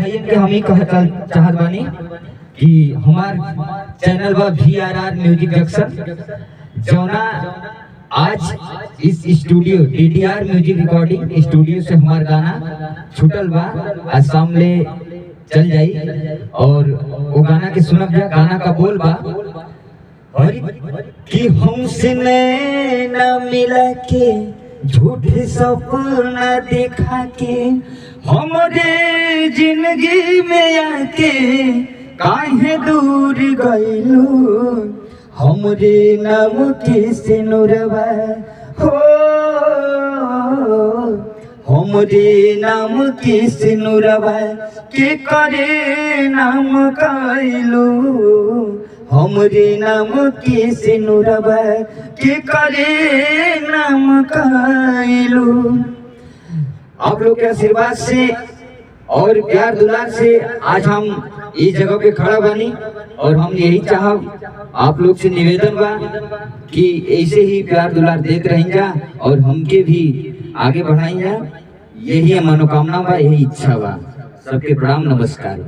भाइयन के हम ही कहता चाहत बानी कि हमार चैनल बा VRR म्यूजिक जंक्शन, जौना आज इस studio DDR music recording studio से हमार गाना छूटल बा, आज सामने चल जाई और वो गाना के सुनब जा। गाना का बोल बा कि हमसे न मिला के झूठे सपना देखा के हमारे जिंदगी में आके काहे दूर गइलू, हमरे नाम के सिनुरवा हो, हमरे नाम के सिनुरवा के करे नाम कइलू, हमरे नाम के सिनुरवा के करे नाम कइलू। आप लोग के आशीर्वाद से और प्यार दुलार से आज हम इस जगह पे खड़ा बनी और हम यही चाहब आप लोग से निवेदन बा कि ऐसे ही प्यार दुलार देख रही जा और हमके भी आगे बढ़ाई जा। यही मनोकामना बा, यही इच्छा बा। सबके प्रणाम, नमस्कार।